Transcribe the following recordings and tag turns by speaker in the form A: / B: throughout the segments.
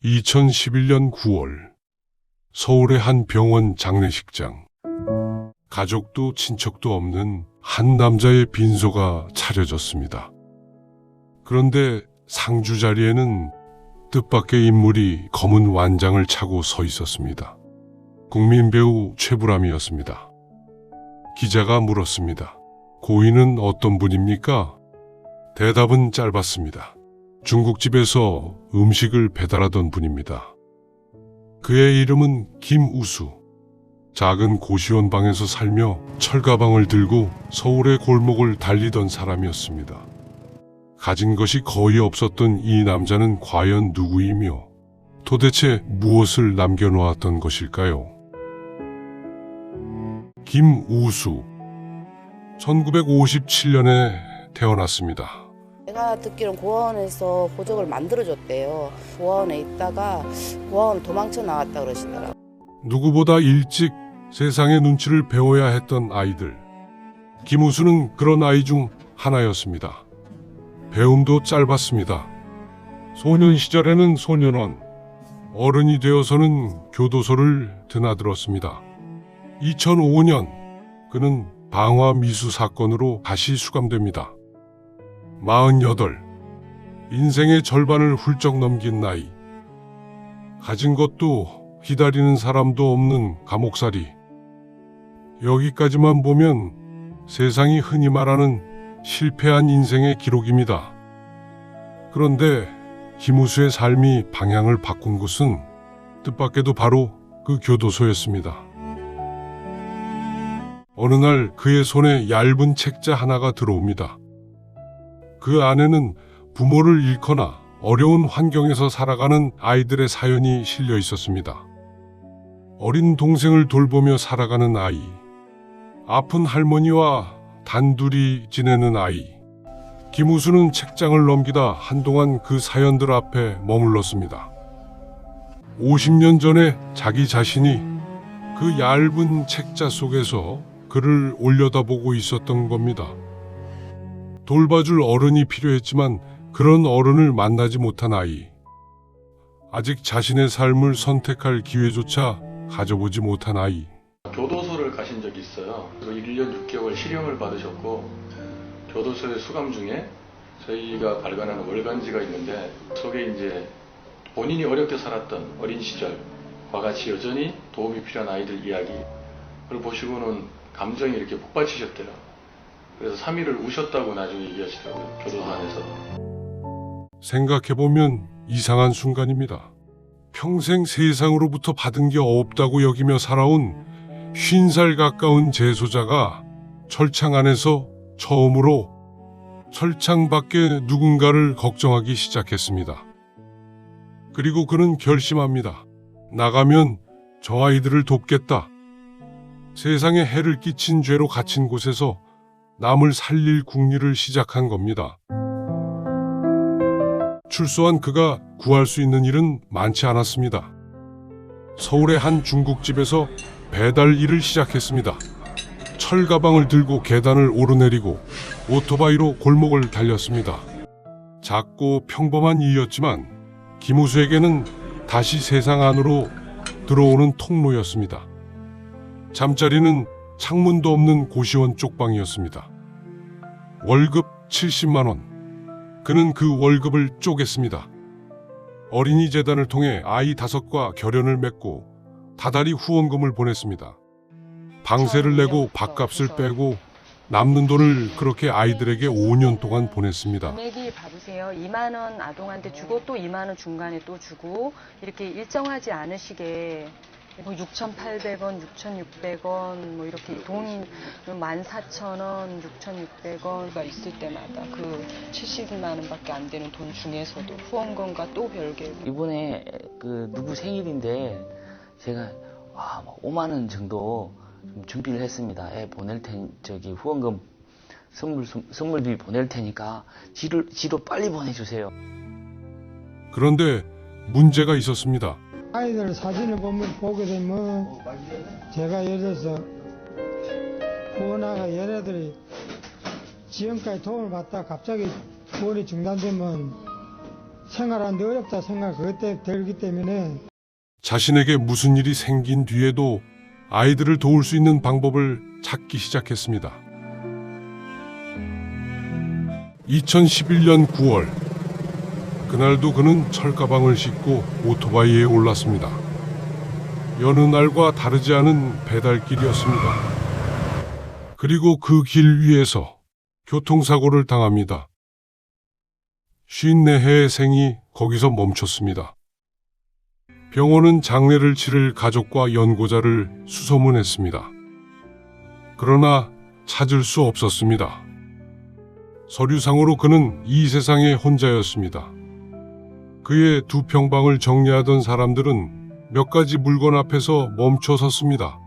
A: 2011년 9월 서울의 한 병원 장례식장. 가족도 친척도 없는 한 남자의 빈소가 차려졌습니다. 그런데 상주 자리에는 뜻밖의 인물이 검은 완장을 차고 서 있었습니다. 국민 배우 최불암이었습니다. 기자가 물었습니다. 고인은 어떤 분입니까? 대답은 짧았습니다. 중국집에서 음식을 배달하던 분입니다. 그의 이름은 김우수. 작은 고시원 방에서 살며 철가방을 들고 서울의 골목을 달리던 사람이었습니다. 가진 것이 거의 없었던 이 남자는 과연 누구이며 도대체 무엇을 남겨놓았던 것일까요? 김우수. 1957년에 태어났습니다.
B: 제가 듣기로는 고아원에서 보적을 만들어줬대요. 고아원에 있다가 고아원 도망쳐 나왔다 그러시더라고요.
A: 누구보다 일찍 세상의 눈치를 배워야 했던 아이들. 김우수는 그런 아이 중 하나였습니다. 배움도 짧았습니다. 소년 시절에는 소년원, 어른이 되어서는 교도소를 드나들었습니다. 2005년 그는 방화 미수 사건으로 다시 수감됩니다. 48, 인생의 절반을 훌쩍 넘긴 나이. 가진 것도 기다리는 사람도 없는 감옥살이. 여기까지만 보면 세상이 흔히 말하는 실패한 인생의 기록입니다. 그런데 김우수의 삶이 방향을 바꾼 곳은 뜻밖에도 바로 그 교도소였습니다. 어느 날 그의 손에 얇은 책자 하나가 들어옵니다. 그 안에는 부모를 잃거나 어려운 환경에서 살아가는 아이들의 사연이 실려 있었습니다. 어린 동생을 돌보며 살아가는 아이, 아픈 할머니와 단둘이 지내는 아이. 김우수는 책장을 넘기다 한동안 그 사연들 앞에 머물렀습니다. 50년 전에 자기 자신이 그 얇은 책자 속에서 그를 올려다보고 있었던 겁니다. 돌봐줄 어른이 필요했지만 그런 어른을 만나지 못한 아이. 아직 자신의 삶을 선택할 기회조차 가져보지 못한 아이.
C: 교도소를 가신 적이 있어요. 그리고 1년 6개월 실형을 받으셨고 교도소의 수감 중에 저희가 발간하는 월간지가 있는데 속에 이제 본인이 어렵게 살았던 어린 시절과 같이 여전히 도움이 필요한 아이들 이야기 그걸 보시고는 감정이 이렇게 폭발치셨대요. 그래서 3일을 우셨다고 나중에 얘기하시더라고요. 교도소 안에서.
A: 생각해보면 이상한 순간입니다. 평생 세상으로부터 받은 게 없다고 여기며 살아온 50살 가까운 재소자가 철창 안에서 처음으로 철창 밖에 누군가를 걱정하기 시작했습니다. 그리고 그는 결심합니다. 나가면 저 아이들을 돕겠다. 세상에 해를 끼친 죄로 갇힌 곳에서 남을 살릴 궁리를 시작한 겁니다. 출소한 그가 구할 수 있는 일은 많지 않았습니다. 서울의 한 중국집에서 배달 일을 시작했습니다. 철가방을 들고 계단을 오르내리고 오토바이로 골목을 달렸습니다. 작고 평범한 일이었지만 김우수에게는 다시 세상 안으로 들어오는 통로였습니다. 잠자리는 창문도 없는 고시원 쪽방이었습니다. 월급 70만 원. 그는 그 월급을 쪼갰습니다. 어린이 재단을 통해 아이 5과 결연을 맺고 다달이 후원금을 보냈습니다. 방세를 내고 밥값을 빼고 남는 돈을 그렇게 아이들에게 5년 동안 보냈습니다.
D: 금액이 봐보세요. 2만 원 아동한테 주고 또 2만 원 중간에 또 주고 이렇게 일정하지 않으시게 뭐 6,800원, 6,600원 뭐 이렇게 돈 14,000원, 6,600원가 있을 때마다 그 70만 원밖에 안 되는 돈 중에서도 후원금과 또 별개.
E: 이번에 그 누구 생일인데 제가 5만 원 정도 좀 준비를 했습니다. 보낼 후원금 선물비 보낼 테니까 지로 빨리 보내주세요.
A: 그런데 문제가 있었습니다.
F: 아이들 사진을 보게 되면 제가 예를 들어서 후원화가 얘네들이 지금까지 도움을 받다가 갑자기 후원이 중단되면 생활하는데 어렵다 생각 그때 들기 때문에
A: 자신에게 무슨 일이 생긴 뒤에도 아이들을 도울 수 있는 방법을 찾기 시작했습니다. 2011년 9월, 그날도 그는 철가방을 싣고 오토바이에 올랐습니다. 여느 날과 다르지 않은 배달길이었습니다. 그리고 그 길 위에서 교통사고를 당합니다. 54해의 생이 거기서 멈췄습니다. 병원은 장례를 치를 가족과 연고자를 수소문했습니다. 그러나 찾을 수 없었습니다. 서류상으로 그는 이 세상에 혼자였습니다. 그의 두 평방을 정리하던 사람들은 몇 가지 물건 앞에서 멈춰 섰습니다.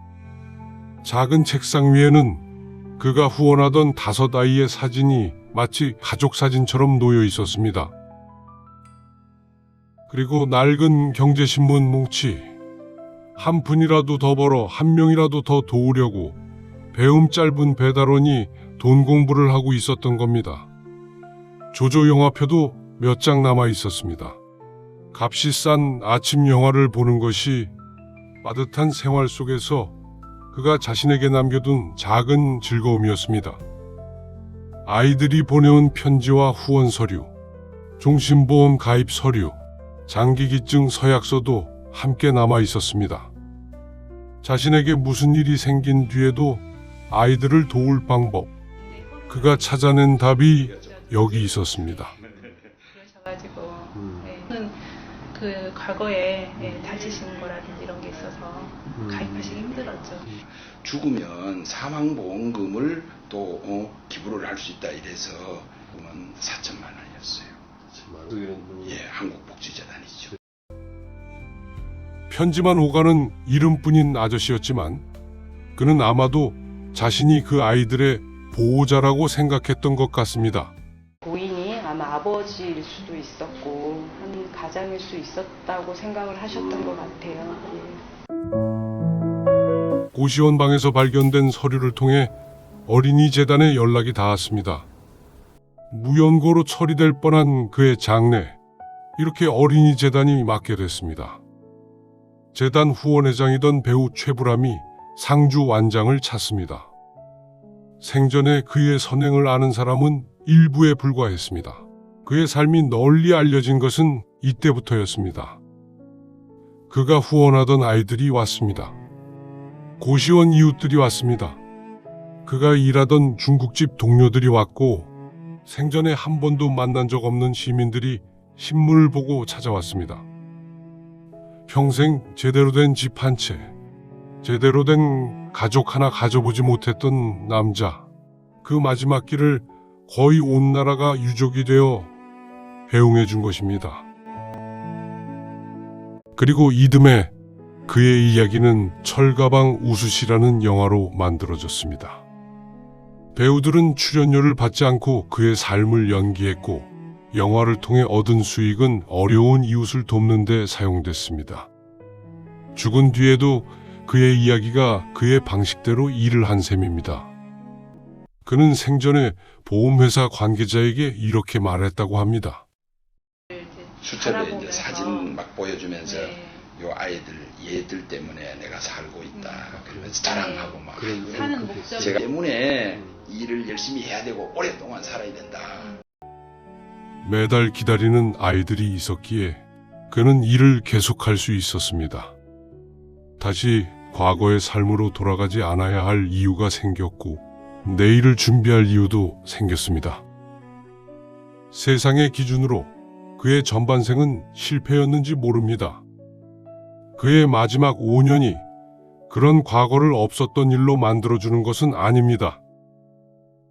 A: 작은 책상 위에는 그가 후원하던 5 아이의 사진이 마치 가족 사진처럼 놓여 있었습니다. 그리고 낡은 경제신문 뭉치, 한 푼이라도 더 벌어 한 명이라도 더 도우려고 배움 짧은 배달원이 돈 공부를 하고 있었던 겁니다. 조조 영화표도 몇 장 남아 있었습니다. 값이 싼 아침 영화를 보는 것이 빠듯한 생활 속에서 그가 자신에게 남겨둔 작은 즐거움이었습니다. 아이들이 보내온 편지와 후원 서류, 종신보험 가입 서류, 장기기증 서약서도 함께 남아 있었습니다. 자신에게 무슨 일이 생긴 뒤에도 아이들을 도울 방법, 그가 찾아낸 답이 여기 있었습니다.
G: 그러셔가지고 그 과거에 다치신 거라든지 이런 게 있어서 가입하시기 힘들었죠.
H: 죽으면 사망보험금을 또 기부를 할 수 있다 이래서 보면 4천만 원이었어요. 예, 한국복지재단이죠.
A: 편지만 오가는 이름뿐인 아저씨였지만 그는 아마도 자신이 그 아이들의 보호자라고 생각했던 것 같습니다.
D: 고인이 아마 아버지일 수도 있었고 한 가장일 수 있었다고 생각을 하셨던 것 같아요. 예.
A: 고시원 방에서 발견된 서류를 통해 어린이 재단에 연락이 닿았습니다. 무연고로 처리될 뻔한 그의 장례, 이렇게 어린이 재단이 맡게 됐습니다. 재단 후원회장이던 배우 최불암이 상주 완장을 찾습니다. 생전에 그의 선행을 아는 사람은 일부에 불과했습니다. 그의 삶이 널리 알려진 것은 이때부터였습니다. 그가 후원하던 아이들이 왔습니다. 고시원 이웃들이 왔습니다. 그가 일하던 중국집 동료들이 왔고 생전에 한 번도 만난 적 없는 시민들이 신문을 보고 찾아왔습니다. 평생 제대로 된 집 한 채, 제대로 된 가족 하나 가져보지 못했던 남자, 그 마지막 길을 거의 온 나라가 유족이 되어 배웅해 준 것입니다. 그리고 이듬해 그의 이야기는 철가방 우수시라는 영화로 만들어졌습니다. 배우들은 출연료를 받지 않고 그의 삶을 연기했고 영화를 통해 얻은 수익은 어려운 이웃을 돕는 데 사용됐습니다. 죽은 뒤에도 그의 이야기가 그의 방식대로 일을 한 셈입니다. 그는 생전에 보험회사 관계자에게 이렇게 말했다고 합니다.
H: 수첩에 이제 사진 막 보여주면서
G: 네.
H: 요 아이들 얘들 때문에 내가 살고 있다 그러면서 자랑하고 막
G: 사는 목적
H: 제가 때문에 일을 열심히 해야 되고 오랫동안 살아야 된다.
A: 매달 기다리는 아이들이 있었기에 그는 일을 계속할 수 있었습니다. 다시 과거의 삶으로 돌아가지 않아야 할 이유가 생겼고 내일을 준비할 이유도 생겼습니다. 세상의 기준으로 그의 전반생은 실패였는지 모릅니다. 그의 마지막 5년이 그런 과거를 없었던 일로 만들어주는 것은 아닙니다.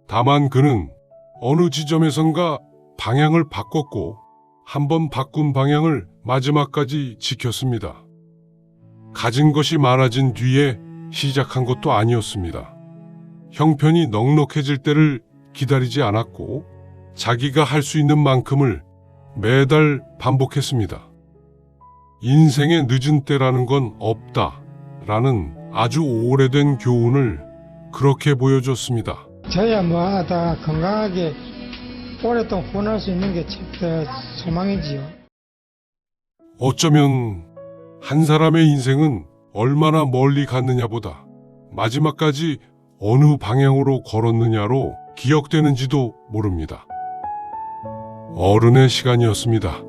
A: 다만 그는 어느 지점에선가 방향을 바꿨고 한번 바꾼 방향을 마지막까지 지켰습니다. 가진 것이 많아진 뒤에 시작한 것도 아니었습니다. 형편이 넉넉해질 때를 기다리지 않았고 자기가 할 수 있는 만큼을 매달 반복했습니다. 인생의 늦은 때라는 건 없다라는 아주 오래된 교훈을 그렇게 보여줬습니다.
F: 저야 뭐 다 건강하게 오랫동안 후원할 수 있는 게 소망이지요.
A: 어쩌면 한 사람의 인생은 얼마나 멀리 갔느냐보다 마지막까지 어느 방향으로 걸었느냐로 기억되는지도 모릅니다. 어른의 시간이었습니다.